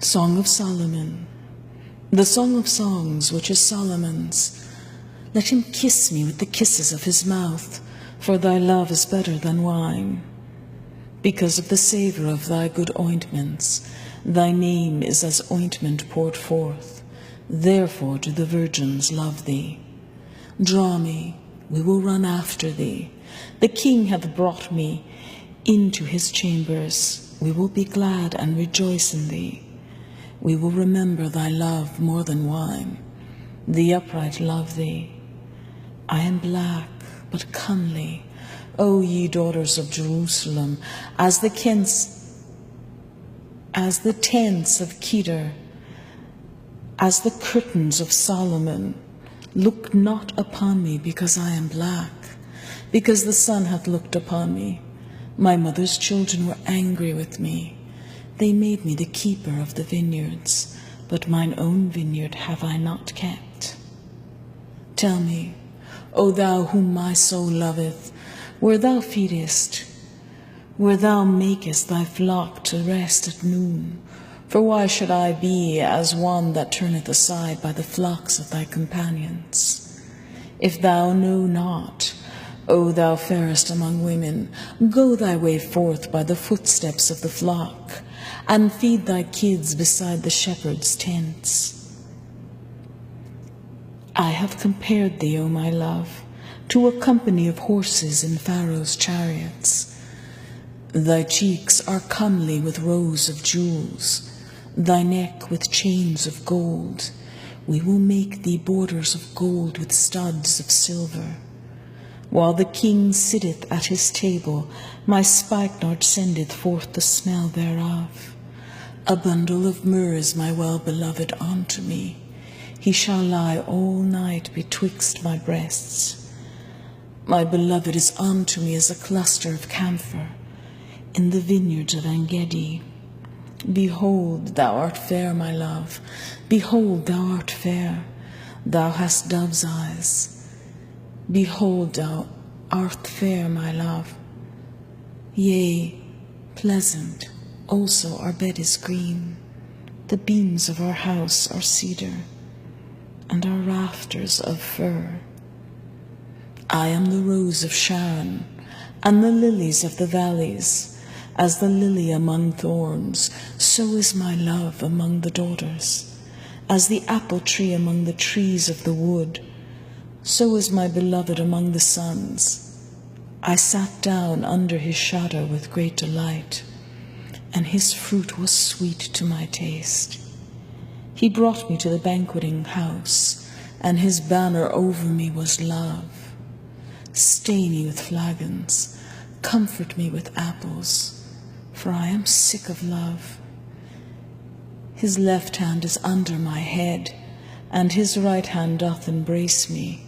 Song of Solomon. The Song of Songs, which is Solomon's. Let him kiss me with the kisses of his mouth, for thy love is better than wine. Because of the savour of thy good ointments, thy name is as ointment poured forth. Therefore do the virgins love thee. Draw me, we will run after thee. The King hath brought me into his chambers. We will be glad and rejoice in thee. We will remember thy love more than wine. The upright love thee. I am black, but comely, O ye daughters of Jerusalem, as the tents of Kedar, as the curtains of Solomon. Look not upon me because I am black, because the sun hath looked upon me. My mother's children were angry with me. They made me the keeper of the vineyards, but mine own vineyard have I not kept. Tell me, O thou whom my soul loveth, where thou feedest, where thou makest thy flock to rest at noon. For why should I be as one that turneth aside by the flocks of thy companions? If thou know not, O thou fairest among women, go thy way forth by the footsteps of the flock, and feed thy kids beside the shepherd's tents. I have compared thee, O my love, to a company of horses in Pharaoh's chariots. Thy cheeks are comely with rows of jewels, thy neck with chains of gold. We will make thee borders of gold with studs of silver. While the king sitteth at his table, my spikenard sendeth forth the smell thereof. A bundle of myrrh is my well-beloved unto me. He shall lie all night betwixt my breasts. My beloved is unto me as a cluster of camphor in the vineyards of En-gedi. Behold, thou art fair, my love. Behold, thou art fair. Thou hast dove's eyes. Behold, thou art fair, my love. Yea, pleasant. Also our bed is green. The beams of our house are cedar, and our rafters of fir. I am the rose of Sharon, and the lilies of the valleys. As the lily among thorns, so is my love among the daughters. As the apple tree among the trees of the wood, so is my beloved among the sons. I sat down under his shadow with great delight, and his fruit was sweet to my taste. He brought me to the banqueting house, and his banner over me was love. Stay me with flagons, comfort me with apples, for I am sick of love. His left hand is under my head, and his right hand doth embrace me.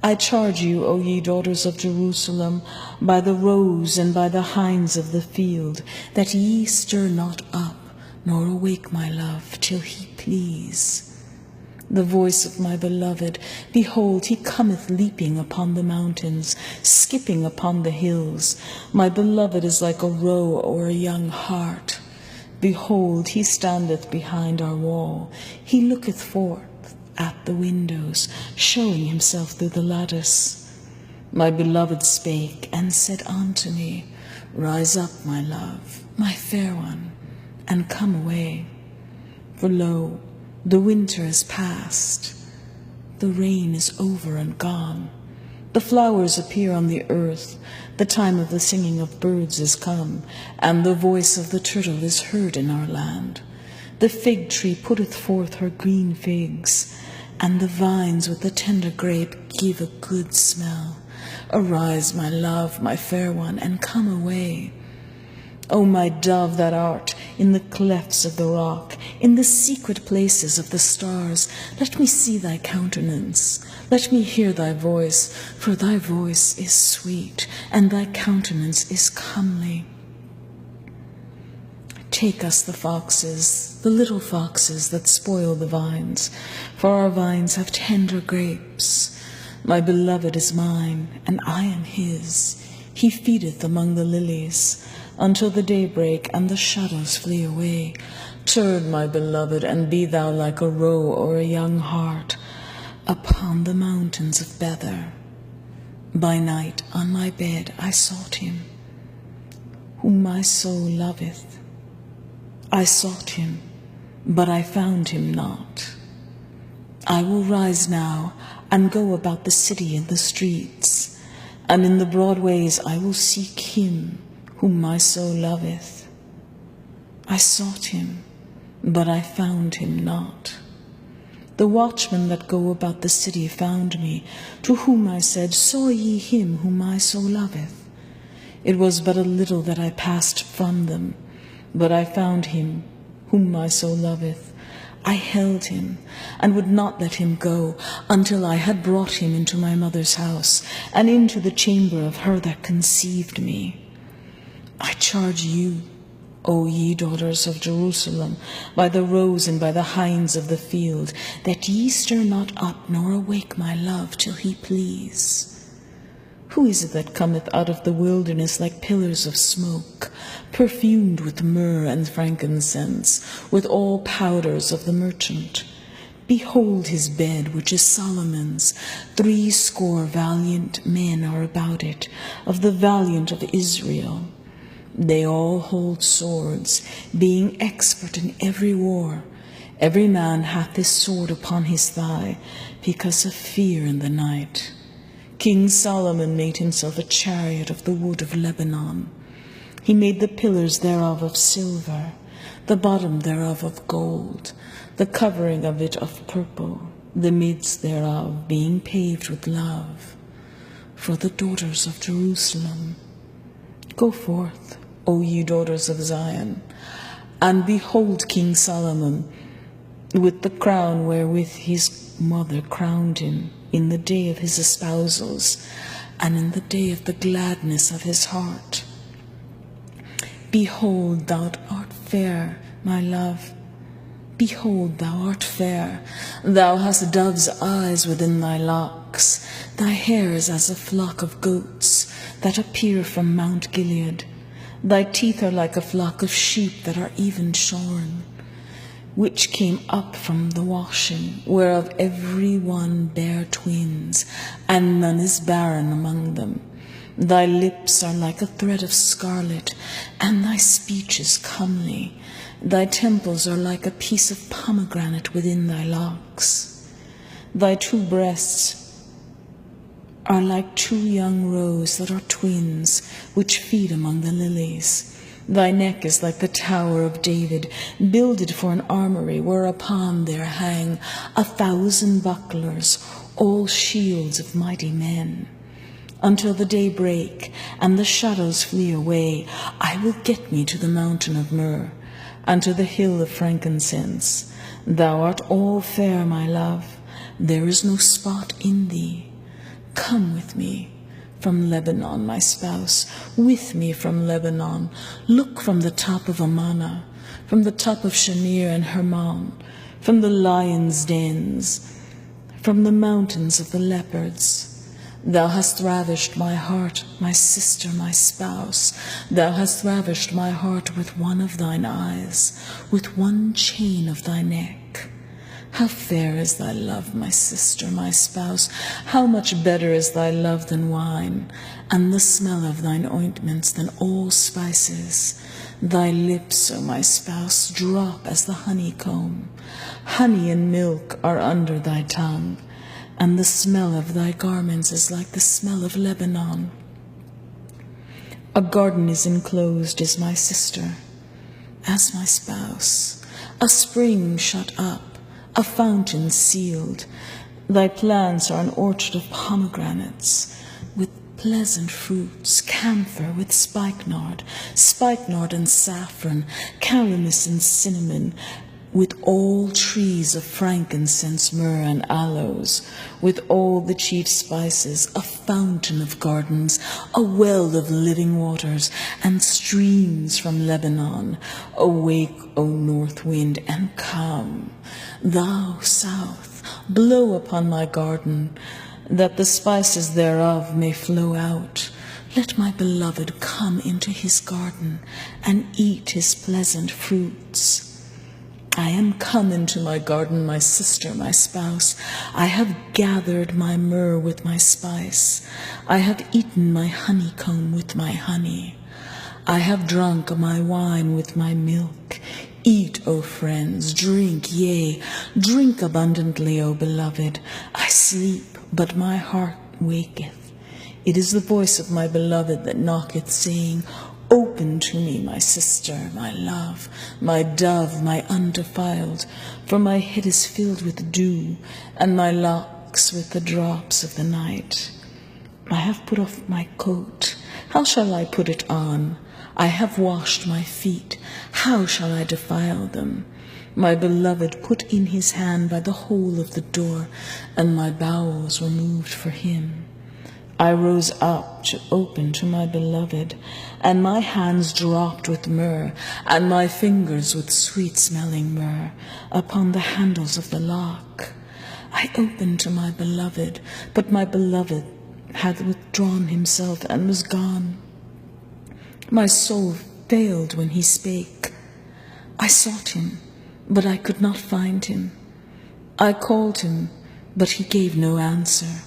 I charge you, O ye daughters of Jerusalem, by the roes and by the hinds of the field, that ye stir not up, nor awake my love, till he please. The voice of my beloved, behold, he cometh leaping upon the mountains, skipping upon the hills. My beloved is like a roe or a young hart. Behold, he standeth behind our wall. He looketh forth at the windows, showing himself through the lattice. My beloved spake and said unto me, Rise up, my love, my fair one, and come away. For lo, the winter is past, the rain is over and gone. The flowers appear on the earth, the time of the singing of birds is come, and the voice of the turtle is heard in our land. The fig tree putteth forth her green figs, and the vines with the tender grape give a good smell. Arise, my love, my fair one, and come away. O my dove that art in the clefts of the rock, in the secret places of the stars, let me see thy countenance, let me hear thy voice, for thy voice is sweet, and thy countenance is comely. Take us the foxes, the little foxes that spoil the vines, for our vines have tender grapes. My beloved is mine, and I am his. He feedeth among the lilies, until the daybreak and the shadows flee away. Turn, my beloved, and be thou like a roe or a young hart upon the mountains of Bether. By night on my bed I sought him, whom my soul loveth. I sought him, but I found him not. I will rise now and go about the city in the streets, and in the broad ways I will seek him whom my soul loveth. I sought him, but I found him not. The watchmen that go about the city found me, to whom I said, Saw ye him whom my soul loveth? It was but a little that I passed from them, but I found him whom my soul loveth. I held him, and would not let him go, until I had brought him into my mother's house, and into the chamber of her that conceived me. I charge you, O ye daughters of Jerusalem, by the roes and by the hinds of the field, that ye stir not up nor awake my love till he please. Who is it that cometh out of the wilderness like pillars of smoke, perfumed with myrrh and frankincense, with all powders of the merchant? Behold his bed, which is Solomon's. 80 valiant men are about it, of the valiant of Israel. They all hold swords, being expert in every war. Every man hath his sword upon his thigh, because of fear in the night. King Solomon made himself a chariot of the wood of Lebanon. He made the pillars thereof of silver, the bottom thereof of gold, the covering of it of purple, the midst thereof being paved with love. For the daughters of Jerusalem, go forth, O ye daughters of Zion, and behold King Solomon, with the crown wherewith his mother crowned him, in the day of his espousals, and in the day of the gladness of his heart. Behold, thou art fair, my love. Behold, thou art fair. Thou hast dove's eyes within thy locks. Thy hair is as a flock of goats that appear from Mount Gilead. Thy teeth are like a flock of sheep that are even shorn, which came up from the washing, whereof every one bare twins, and none is barren among them. Thy lips are like a thread of scarlet, and thy speech is comely. Thy temples are like a piece of pomegranate within thy locks. Thy 2 breasts are like 2 young roes that are twins, which feed among the lilies. Thy neck is like the tower of David, builded for an armory, whereupon there hang 1,000 bucklers, all shields of mighty men. Until the day break, and the shadows flee away, I will get me to the mountain of myrrh, and to the hill of frankincense. Thou art all fair, my love, there is no spot in thee. Come with me from Lebanon, my spouse, with me from Lebanon. Look from the top of Amana, from the top of Shanir and Hermon, from the lions' dens, from the mountains of the leopards. Thou hast ravished my heart, my sister, my spouse. Thou hast ravished my heart with one of thine eyes, with one chain of thy neck. How fair is thy love, my sister, my spouse! How much better is thy love than wine, and the smell of thine ointments than all spices. Thy lips, O my spouse, drop as the honeycomb. Honey and milk are under thy tongue, and the smell of thy garments is like the smell of Lebanon. A garden is enclosed as my sister, as my spouse, a spring shut up, a fountain sealed. Thy plants are an orchard of pomegranates, with pleasant fruits, camphor with spikenard and saffron, calamus and cinnamon, with all trees of frankincense, myrrh, and aloes, with all the chief spices, a fountain of gardens, a well of living waters, and streams from Lebanon. Awake, O north wind, and come. Thou, south, blow upon my garden, that the spices thereof may flow out. Let my beloved come into his garden, and eat his pleasant fruits. I am come into my garden, my sister, my spouse. I have gathered my myrrh with my spice. I have eaten my honeycomb with my honey. I have drunk my wine with my milk. Eat, O friends, drink, yea, drink abundantly, O beloved. I sleep, but my heart waketh. It is the voice of my beloved that knocketh, saying, Open to me, my sister, my love, my dove, my undefiled, for my head is filled with dew, and my locks with the drops of the night. I have put off my coat, how shall I put it on? I have washed my feet, how shall I defile them? My beloved put in his hand by the hole of the door, and my bowels were moved for him. I rose up to open to my beloved, and my hands dropped with myrrh, and my fingers with sweet-smelling myrrh upon the handles of the lock. I opened to my beloved, but my beloved had withdrawn himself and was gone. My soul failed when he spake. I sought him, but I could not find him. I called him, but he gave no answer.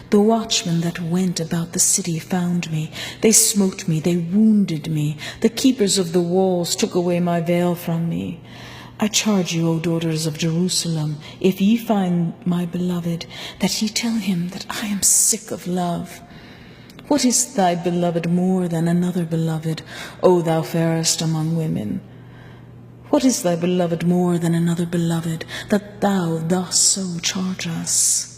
The watchmen that went about the city found me. They smote me, they wounded me. The keepers of the walls took away my veil from me. I charge you, O daughters of Jerusalem, if ye find my beloved, that ye tell him that I am sick of love. What is thy beloved more than another beloved, O thou fairest among women? What is thy beloved more than another beloved, that thou thus so charge us?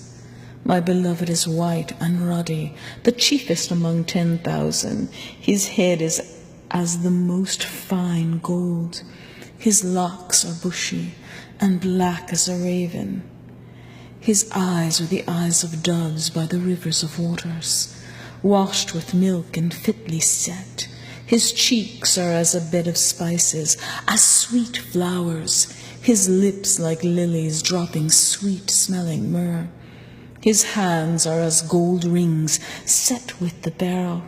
My beloved is white and ruddy, the chiefest among 10,000. His head is as the most fine gold. His locks are bushy and black as a raven. His eyes are the eyes of doves by the rivers of waters, washed with milk and fitly set. His cheeks are as a bed of spices, as sweet flowers. His lips like lilies dropping sweet-smelling myrrh. His hands are as gold rings set with the beryl.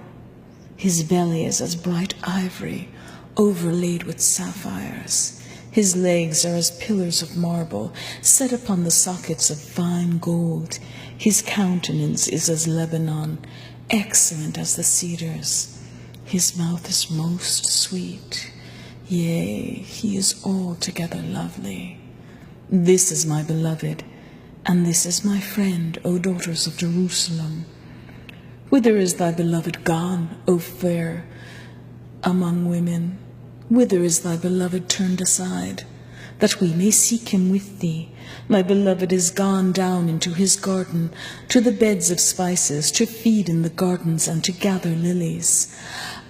His belly is as bright ivory, overlaid with sapphires. His legs are as pillars of marble, set upon the sockets of fine gold. His countenance is as Lebanon, excellent as the cedars. His mouth is most sweet. Yea, he is altogether lovely. This is my beloved, and this is my friend, O daughters of Jerusalem. Whither is thy beloved gone, O fair among women? Whither is thy beloved turned aside, that we may seek him with thee? My beloved is gone down into his garden, to the beds of spices, to feed in the gardens and to gather lilies.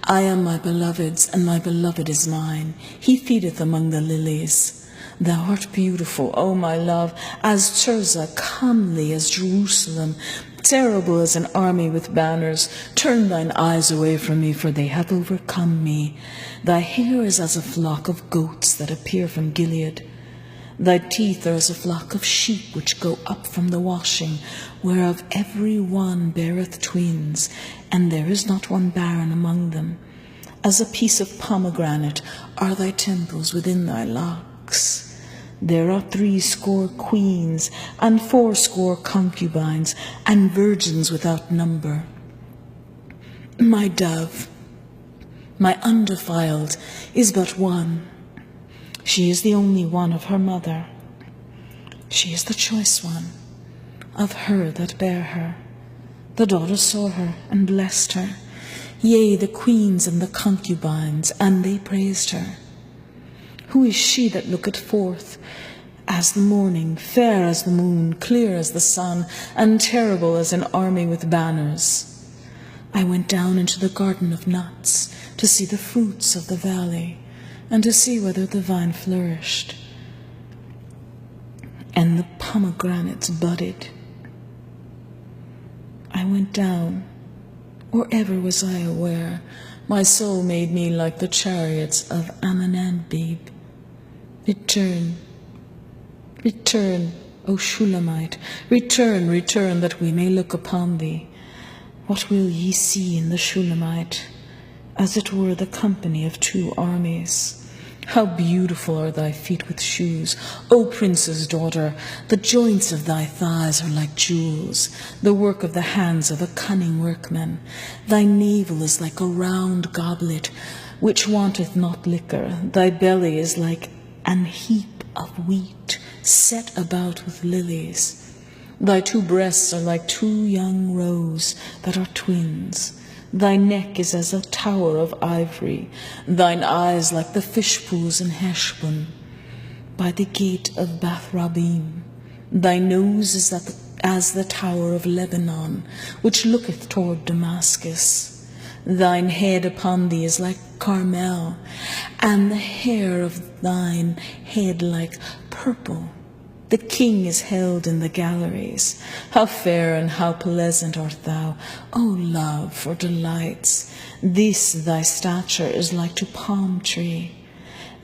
I am my beloved's, and my beloved is mine. He feedeth among the lilies. Thou art beautiful, O my love, as Tirzah, comely as Jerusalem, terrible as an army with banners. Turn thine eyes away from me, for they have overcome me. Thy hair is as a flock of goats that appear from Gilead. Thy teeth are as a flock of sheep which go up from the washing, whereof every one beareth twins, and there is not one barren among them. As a piece of pomegranate are thy temples within thy locks. There are 80 queens, and 80 concubines, and virgins without number. My dove, my undefiled, is but one. She is the only one of her mother. She is the choice one of her that bare her. The daughters saw her and blessed her, yea, the queens and the concubines, and they praised her. Who is she that looketh forth as the morning, fair as the moon, clear as the sun, and terrible as an army with banners? I went down into the garden of nuts to see the fruits of the valley, and to see whether the vine flourished, and the pomegranates budded. I went down, or ever was I aware, my soul made me like the chariots of Amminadab. Return, return, O Shulamite, return, return, that we may look upon thee. What will ye see in the Shulamite? As it were the company of 2 armies. How beautiful are thy feet with shoes, O prince's daughter! The joints of thy thighs are like jewels, the work of the hands of a cunning workman. Thy navel is like a round goblet, which wanteth not liquor. Thy belly is like an heap of wheat, set about with lilies. Thy two breasts are like two young roes that are twins. Thy neck is as a tower of ivory, thine eyes like the fish pools in Heshbon, by the gate of Bath-rabbim. Thy nose is as the tower of Lebanon, which looketh toward Damascus. Thine head upon thee is like Carmel, and the hair of thine head like purple. The king is held in the galleries. How fair and how pleasant art thou, O love, for delights! This thy stature is like to palm tree,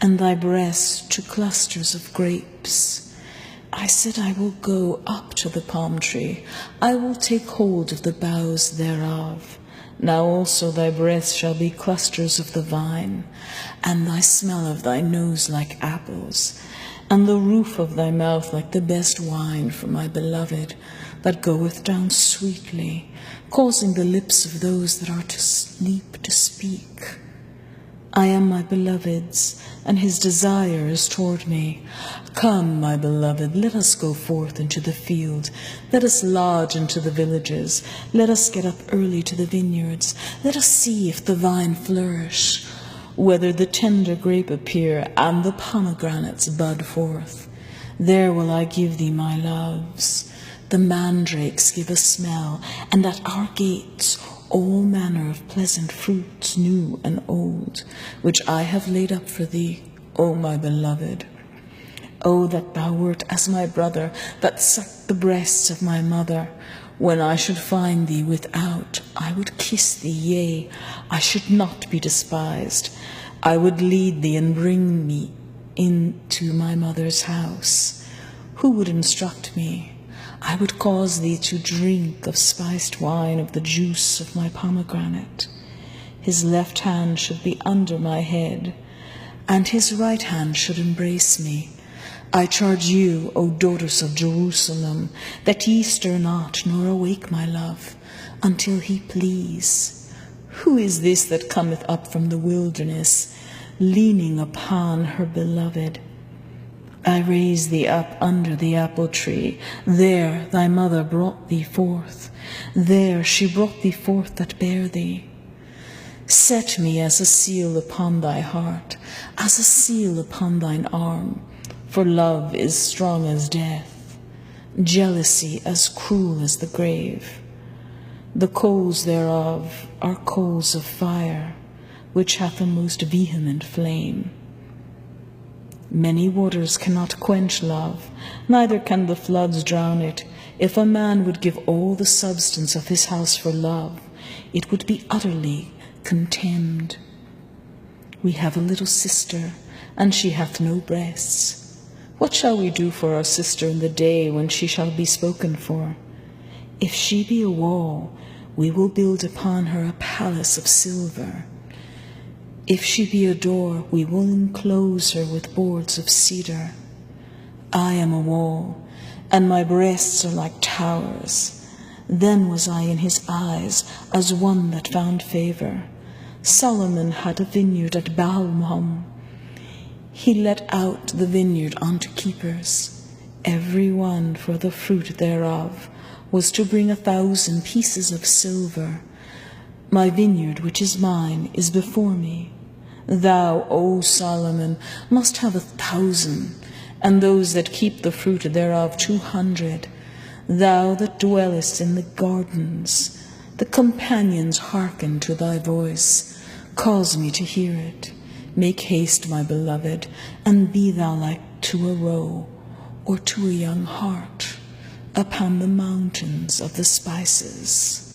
and thy breasts to clusters of grapes. I said, I will go up to the palm tree, I will take hold of the boughs thereof. Now also thy breasts shall be clusters of the vine, and thy smell of thy nose like apples, and the roof of thy mouth like the best wine for my beloved, that goeth down sweetly, causing the lips of those that are to sleep to speak. I am my beloved's, and his desire is toward me. Come, my beloved, let us go forth into the field. Let us lodge into the villages. Let us get up early to the vineyards. Let us see if the vine flourish, whether the tender grape appear, and the pomegranates bud forth. There will I give thee my loves. The mandrakes give a smell, and at our gates all manner of pleasant fruits, new and old, which I have laid up for thee, O my beloved. O that thou wert as my brother, that sucked the breasts of my mother. When I should find thee without, I would kiss thee, yea, I should not be despised. I would lead thee and bring me into my mother's house. Who would instruct me? I would cause thee to drink of spiced wine, of the juice of my pomegranate. His left hand should be under my head, and his right hand should embrace me. I charge you, O daughters of Jerusalem, that ye stir not, nor awake my love, until he please. Who is this that cometh up from the wilderness, leaning upon her beloved? I raised thee up under the apple tree. There thy mother brought thee forth. There she brought thee forth that bare thee. Set me as a seal upon thy heart, as a seal upon thine arm. For love is strong as death, jealousy as cruel as the grave. The coals thereof are coals of fire, which hath a most vehement flame. Many waters cannot quench love, neither can the floods drown it. If a man would give all the substance of his house for love, it would be utterly contemned. We have a little sister, and she hath no breasts. What shall we do for our sister in the day when she shall be spoken for? If she be a wall, we will build upon her a palace of silver. If she be a door, we will enclose her with boards of cedar. I am a wall, and my breasts are like towers. Then was I in his eyes as one that found favor. Solomon had a vineyard at Baalmom. He let out the vineyard unto keepers. Every one for the fruit thereof was to bring 1,000 pieces of silver. My vineyard, which is mine, is before me. Thou, O Solomon, must have 1,000, and those that keep the fruit thereof 200. Thou that dwellest in the gardens, the companions hearken to thy voice. Cause me to hear it. Make haste, my beloved, and be thou like to a roe, or to a young hart, upon the mountains of the spices.